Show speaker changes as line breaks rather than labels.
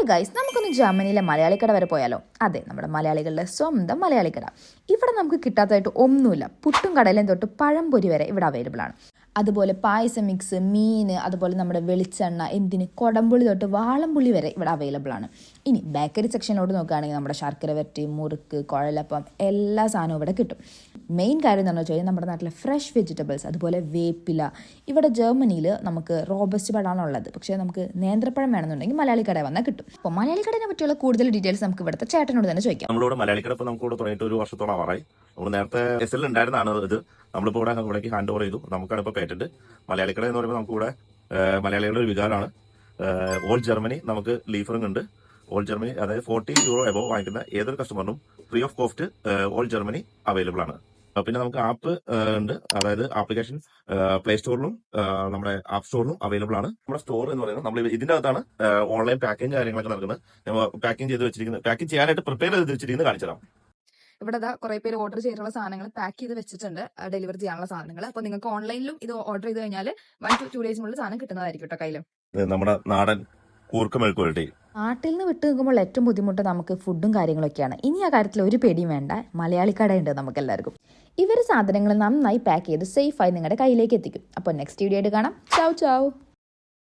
Guys, നമുക്കൊന്ന് ജർമ്മനിയിലെ മലയാളിക്കട വരെ പോയാലോ? അതെ, നമ്മുടെ മലയാളികളുടെ സ്വന്തം മലയാളിക്കട. ഇവിടെ നമുക്ക് കിട്ടാത്തതായിട്ട് ഒന്നുമില്ല. പുട്ടും കടലയും തൊട്ട് പഴംപൊരി വരെ ഇവിടെ അവൈലബിൾ ആണ്. അതുപോലെ പായസം മിക്സ്, മീൻ, അതുപോലെ നമ്മുടെ വെളിച്ചെണ്ണ, എന്തിന് കുടംപുളി തൊട്ട് വാളംപുളി വരെ ഇവിടെ അവൈലബിൾ ആണ്. ഇനി ബേക്കറി സെക്ഷനിലോട്ട് നോക്കുകയാണെങ്കിൽ നമ്മുടെ ശർക്കര വരട്ടി, മുറുക്ക്, കുഴലപ്പം എല്ലാ സാധനവും ഇവിടെ കിട്ടും. മെയിൻ കാര്യം എന്താണെന്ന് വെച്ച് കഴിഞ്ഞാൽ നമ്മുടെ നാട്ടിലെ ഫ്രഷ് വെജിറ്റബിൾസ്, അതുപോലെ വേപ്പില. ഇവിടെ ജർമ്മനിയിൽ നമുക്ക് റോബസ്റ്റ് പഴമാണുള്ളത്, പക്ഷേ നമുക്ക് നേന്ത്രപ്പഴം വേണമെന്നുണ്ടെങ്കിൽ മലയാളി കട വന്നാൽ കിട്ടും. അപ്പോൾ മലയാളി കടയെ പറ്റിയുള്ള കൂടുതൽ ഡീറ്റെയിൽസ് നമുക്ക് ഇവിടുത്തെ ചേട്ടനോട് തന്നെ ചോദിക്കാം.
നമ്മളോട് മലയാളി കട ഇപ്പോൾ നമുക്ക് ഇവിടെ തുടങ്ങിയിട്ട് 1 വർഷത്തോളം ആവാറായി. നമ്മൾ നേരത്തെ എസ് ഉണ്ടായിരുന്നതാണ് ഇത്. നമ്മളിപ്പോൾ ഇവിടേക്ക് ഹാൻഡ് ഓവർ ചെയ്തു. നമുക്കാണ് ഇപ്പോൾ പേറ്റന്റ്. മലയാളിക്കട എന്ന് പറയുമ്പോൾ നമുക്കിവിടെ മലയാളികളുടെ ഒരു വികാരമാണ്. ഓൾ ജർമ്മനി നമുക്ക് ലീഫറിംഗ് ഉണ്ട്. ഓൾ ജർമ്മനി, അതായത് 40 euro എബോ വാങ്ങിക്കുന്ന ഏതൊരു കസ്റ്റമറിനും free of cost all Germany available ആണ്. പിന്നെ നമുക്ക് ആപ്പ് ഉണ്ട്, അതായത് ആപ്ലിക്കേഷൻ പ്ലേ സ്റ്റോറിലും നമ്മുടെ ആപ്പ് സ്റ്റോറിലും അവൈലബിൾ ആണ്. നമ്മുടെ സ്റ്റോർ എന്ന് പറയുന്നത് നമ്മൾ ഇതിന്റെ അകത്താണ് ഓൺലൈൻ പാക്കിംഗ് കാര്യങ്ങളൊക്കെ നടക്കുന്നത്. പാക്കിംഗ് ചെയ്ത് വെച്ചിരിക്കുന്നത്, പാക്കിംഗ് ചെയ്യാനായിട്ട് പ്രിപ്പയർ ചെയ്ത് വെച്ചിരിക്കുന്നത് കാണിച്ചു തരാം.
ഇവിടെ കുറെ പേര് ഓർഡർ ചെയ്തിട്ടുള്ള സാധനങ്ങൾ പാക്ക് ചെയ്ത് വെച്ചിട്ടുണ്ട്, ഡെലിവറി ചെയ്യാനുള്ള സാധനങ്ങൾ. അപ്പോൾ നിങ്ങൾക്ക് ഓൺലൈനിലും ഇത് ഓർഡർ ചെയ്ത് കഴിഞ്ഞാൽ 1 to 2 ഡേയ്സിനുള്ളിൽ സാധനം കിട്ടുന്നതായിരിക്കും കേട്ടോ കയ്യിലും.
നമ്മുടെ നാടൻ കൂർക്ക മെഴുക്ക് പുരട്ടി.
നാട്ടിൽ നിന്ന് വിട്ടു നിൽക്കുമ്പോൾ ഏറ്റവും ബുദ്ധിമുട്ട് നമുക്ക് ഫുഡും കാര്യങ്ങളൊക്കെയാണ്. ഇനി ആ കാര്യത്തിൽ ഒരു പേടിയും വേണ്ട, മലയാളി കടയുണ്ട് നമുക്ക് എല്ലാവർക്കും. ഇവർ സാധനങ്ങൾ നന്നായി പാക്ക് ചെയ്ത് സേഫായി നിങ്ങളുടെ കയ്യിലേക്ക് എത്തിക്കും. അപ്പോൾ നെക്സ്റ്റ് വീഡിയോ ആയിട്ട് കാണാം. ചാവ് ചാവ്.